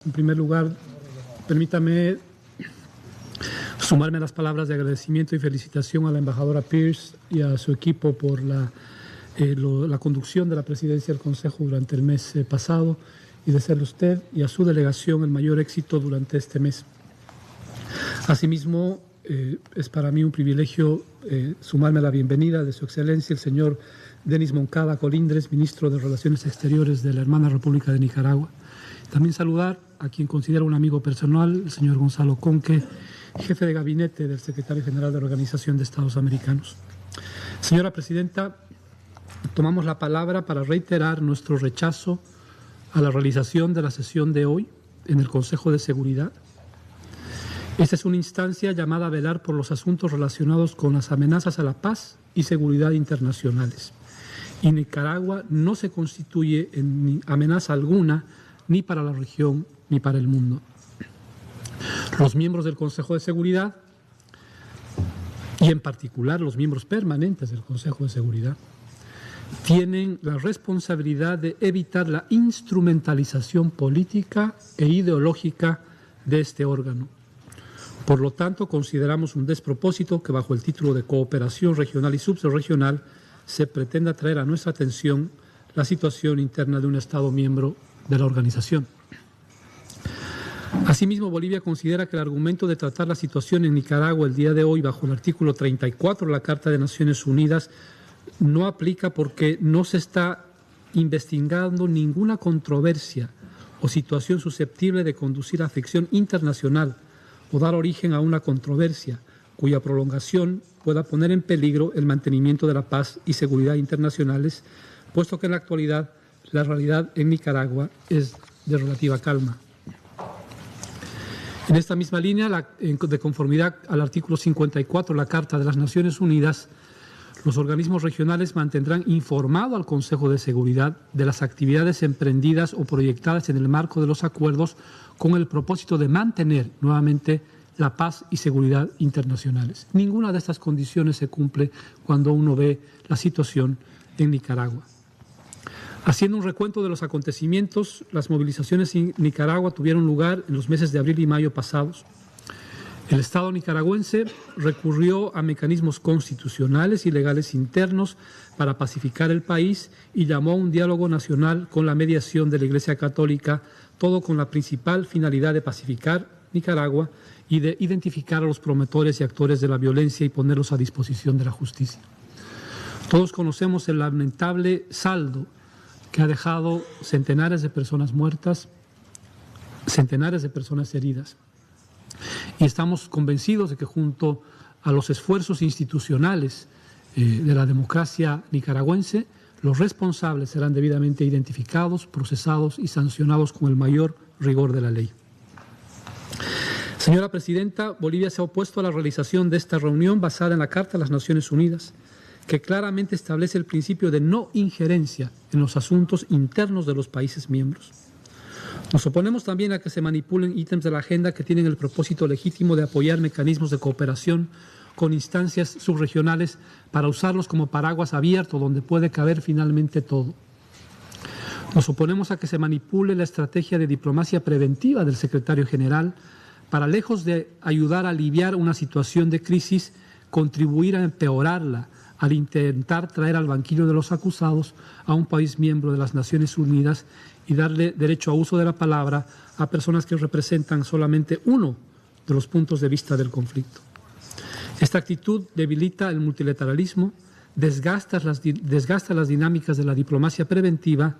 En primer lugar, permítame sumarme a las palabras de agradecimiento y felicitación a la embajadora Pierce y a su equipo por la conducción de la presidencia del Consejo durante el mes pasado y desearle a usted y a su delegación el mayor éxito durante este mes. Asimismo, es para mí un privilegio sumarme a la bienvenida de Su Excelencia el señor Denis Moncada Colindres, ministro de Relaciones Exteriores de la hermana República de Nicaragua. También saludar a quien considero un amigo personal, el señor Gonzalo Conque, jefe de gabinete del secretario general de la Organización de Estados Americanos. Señora Presidenta, tomamos la palabra para reiterar nuestro rechazo a la realización de la sesión de hoy en el Consejo de Seguridad. Esta es una instancia llamada a velar por los asuntos relacionados con las amenazas a la paz y seguridad internacionales. Y Nicaragua no se constituye en amenaza alguna ni para la región ni para el mundo. Los miembros del Consejo de Seguridad, y en particular los miembros permanentes del Consejo de Seguridad, tienen la responsabilidad de evitar la instrumentalización política e ideológica de este órgano. Por lo tanto, consideramos un despropósito que bajo el título de cooperación regional y subregional se pretenda traer a nuestra atención la situación interna de un Estado miembro de la organización. Asimismo, Bolivia considera que el argumento de tratar la situación en Nicaragua el día de hoy bajo el artículo 34 de la Carta de Naciones Unidas no aplica porque no se está investigando ninguna controversia o situación susceptible de conducir a fricción internacional o dar origen a una controversia cuya prolongación pueda poner en peligro el mantenimiento de la paz y seguridad internacionales, puesto que en la actualidad la realidad en Nicaragua es de relativa calma. En esta misma línea, de conformidad al artículo 54 de la Carta de las Naciones Unidas, los organismos regionales mantendrán informado al Consejo de Seguridad de las actividades emprendidas o proyectadas en el marco de los acuerdos con el propósito de mantener nuevamente la paz y seguridad internacionales. Ninguna de estas condiciones se cumple cuando uno ve la situación en Nicaragua. Haciendo un recuento de los acontecimientos, las movilizaciones en Nicaragua tuvieron lugar en los meses de abril y mayo pasados. El Estado nicaragüense recurrió a mecanismos constitucionales y legales internos para pacificar el país y llamó a un diálogo nacional con la mediación de la Iglesia Católica, todo con la principal finalidad de pacificar Nicaragua y de identificar a los promotores y actores de la violencia y ponerlos a disposición de la justicia. Todos conocemos el lamentable saldo que ha dejado centenares de personas muertas, centenares de personas heridas. Y estamos convencidos de que junto a los esfuerzos institucionales de la democracia nicaragüense, los responsables serán debidamente identificados, procesados y sancionados con el mayor rigor de la ley. Señora Presidenta, Bolivia se ha opuesto a la realización de esta reunión basada en la Carta de las Naciones Unidas, que claramente establece el principio de no injerencia en los asuntos internos de los países miembros. Nos oponemos también a que se manipulen ítems de la agenda que tienen el propósito legítimo de apoyar mecanismos de cooperación con instancias subregionales para usarlos como paraguas abierto donde puede caber finalmente todo. Nos oponemos a que se manipule la estrategia de diplomacia preventiva del secretario general para, lejos de ayudar a aliviar una situación de crisis, contribuir a empeorarla al intentar traer al banquillo de los acusados a un país miembro de las Naciones Unidas y darle derecho a uso de la palabra a personas que representan solamente uno de los puntos de vista del conflicto. Esta actitud debilita el multilateralismo, desgasta las dinámicas de la diplomacia preventiva,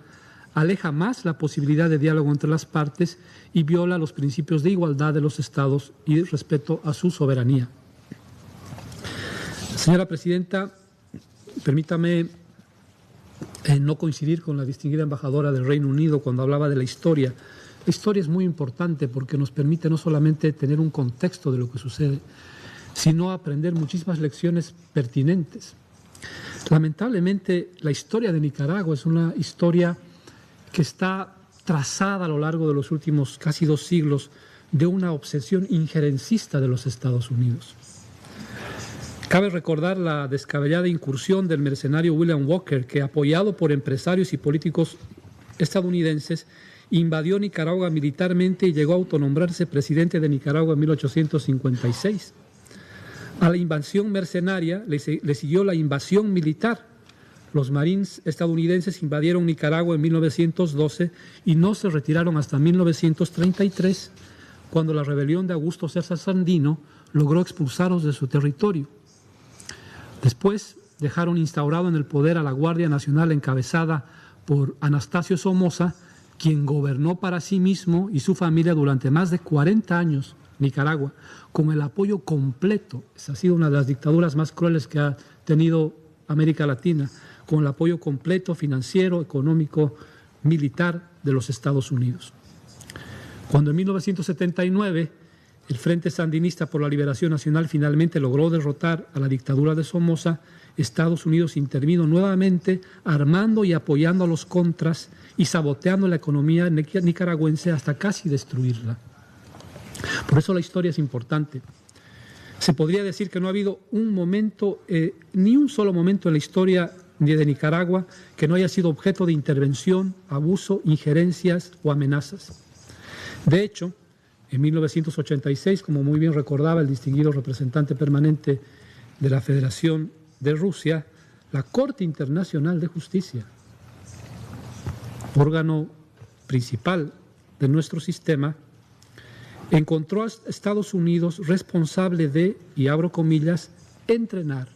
aleja más la posibilidad de diálogo entre las partes y viola los principios de igualdad de los Estados y respeto a su soberanía. Señora Presidenta, permítame no coincidir con la distinguida embajadora del Reino Unido cuando hablaba de la historia. La historia es muy importante porque nos permite no solamente tener un contexto de lo que sucede, sino aprender muchísimas lecciones pertinentes. Lamentablemente, la historia de Nicaragua es una historia que está trazada a lo largo de los últimos casi 2 siglos de una obsesión injerencista de los Estados Unidos. Cabe recordar la descabellada incursión del mercenario William Walker, que, apoyado por empresarios y políticos estadounidenses, invadió Nicaragua militarmente y llegó a autonombrarse presidente de Nicaragua en 1856. A la invasión mercenaria le siguió la invasión militar. Los Marines estadounidenses invadieron Nicaragua en 1912 y no se retiraron hasta 1933, cuando la rebelión de Augusto César Sandino logró expulsarlos de su territorio. Después dejaron instaurado en el poder a la Guardia Nacional encabezada por Anastasio Somoza, quien gobernó para sí mismo y su familia durante más de 40 años Nicaragua, con el apoyo completo. Esa ha sido una de las dictaduras más crueles que ha tenido América Latina, con el apoyo completo financiero, económico, militar de los Estados Unidos. Cuando en 1979 el Frente Sandinista por la Liberación Nacional finalmente logró derrotar a la dictadura de Somoza, Estados Unidos intervino nuevamente armando y apoyando a los contras y saboteando la economía nicaragüense hasta casi destruirla. Por eso la historia es importante. Se podría decir que no ha habido un momento, ni un solo momento en la historia de Nicaragua que no haya sido objeto de intervención, abuso, injerencias o amenazas. De hecho, en 1986, como muy bien recordaba el distinguido representante permanente de la Federación de Rusia, la Corte Internacional de Justicia, órgano principal de nuestro sistema, encontró a Estados Unidos responsable de, y abro comillas, entrenar,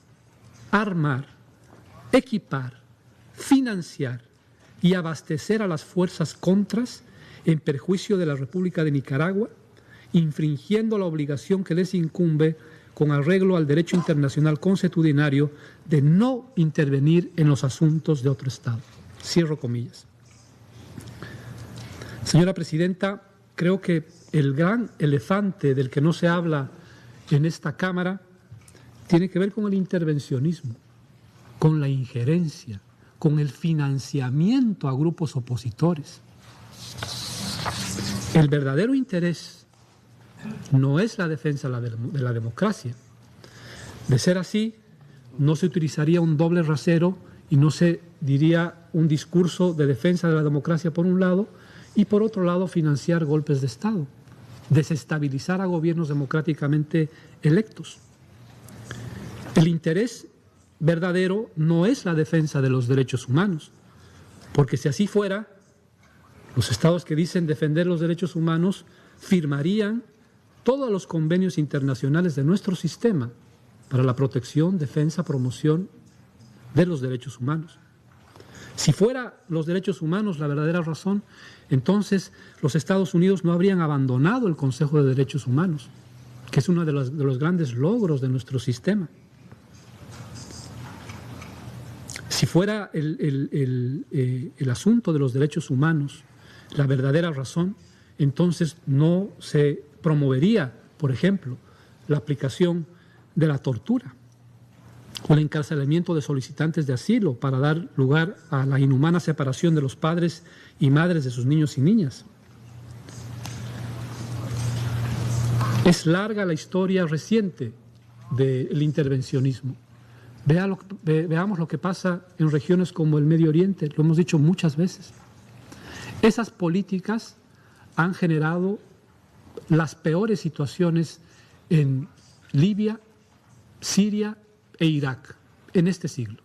armar, equipar, financiar y abastecer a las fuerzas contras en perjuicio de la República de Nicaragua, infringiendo la obligación que les incumbe con arreglo al derecho internacional consuetudinario de no intervenir en los asuntos de otro Estado. Cierro comillas. Señora Presidenta, creo que el gran elefante del que no se habla en esta Cámara tiene que ver con el intervencionismo, con la injerencia, con el financiamiento a grupos opositores. El verdadero interés no es la defensa de la democracia. De ser así, no se utilizaría un doble rasero y no se diría un discurso de defensa de la democracia por un lado y por otro lado financiar golpes de Estado, desestabilizar a gobiernos democráticamente electos. El interés verdadero no es la defensa de los derechos humanos, porque si así fuera, los estados que dicen defender los derechos humanos firmarían todos los convenios internacionales de nuestro sistema para la protección, defensa, promoción de los derechos humanos. Si fuera los derechos humanos la verdadera razón, entonces los Estados Unidos no habrían abandonado el Consejo de Derechos Humanos, que es uno de los grandes logros de nuestro sistema. Si fuera el asunto de los derechos humanos la verdadera razón, entonces no se promovería, por ejemplo, la aplicación de la tortura o el encarcelamiento de solicitantes de asilo para dar lugar a la inhumana separación de los padres y madres de sus niños y niñas. Es larga la historia reciente del intervencionismo. Veamos lo que pasa en regiones como el Medio Oriente, lo hemos dicho muchas veces. Esas políticas han generado las peores situaciones en Libia, Siria e Irak en este siglo.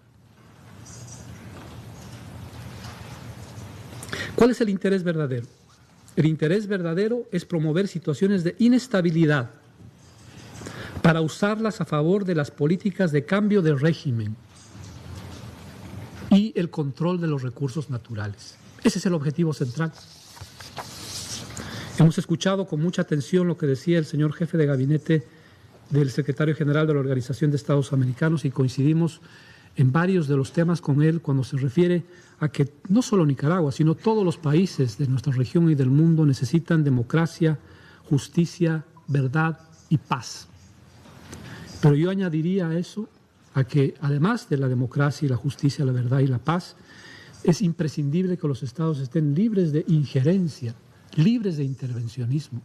¿Cuál es el interés verdadero? El interés verdadero es promover situaciones de inestabilidad para usarlas a favor de las políticas de cambio de régimen y el control de los recursos naturales. Ese es el objetivo central. Hemos escuchado con mucha atención lo que decía el señor jefe de gabinete del secretario general de la Organización de Estados Americanos y coincidimos en varios de los temas con él cuando se refiere a que no solo Nicaragua, sino todos los países de nuestra región y del mundo necesitan democracia, justicia, verdad y paz. Pero yo añadiría a eso a que además de la democracia y la justicia, la verdad y la paz, es imprescindible que los estados estén libres de injerencia, libres de intervencionismo.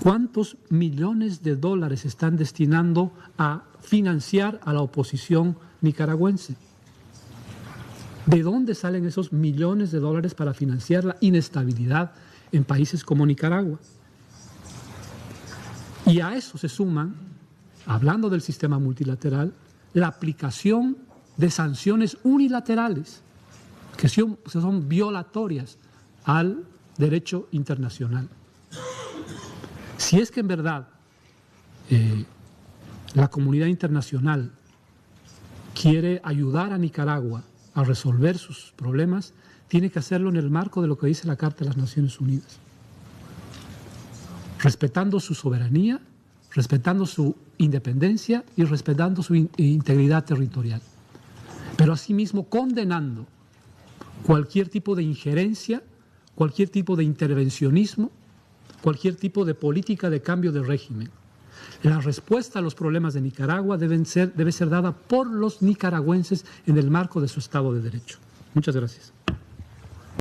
¿Cuántos millones de dólares están destinando a financiar a la oposición nicaragüense? ¿De dónde salen esos millones de dólares para financiar la inestabilidad en países como Nicaragua? Y a eso se suman, hablando del sistema multilateral, la aplicación de sanciones unilaterales que son violatorias al derecho internacional. Si es que en verdad la comunidad internacional quiere ayudar a Nicaragua a resolver sus problemas, tiene que hacerlo en el marco de lo que dice la Carta de las Naciones Unidas, respetando su soberanía, respetando su independencia y respetando su integridad territorial, pero asimismo condenando cualquier tipo de injerencia, cualquier tipo de intervencionismo, cualquier tipo de política de cambio de régimen. La respuesta a los problemas de Nicaragua debe ser dada por los nicaragüenses en el marco de su Estado de Derecho. Muchas gracias.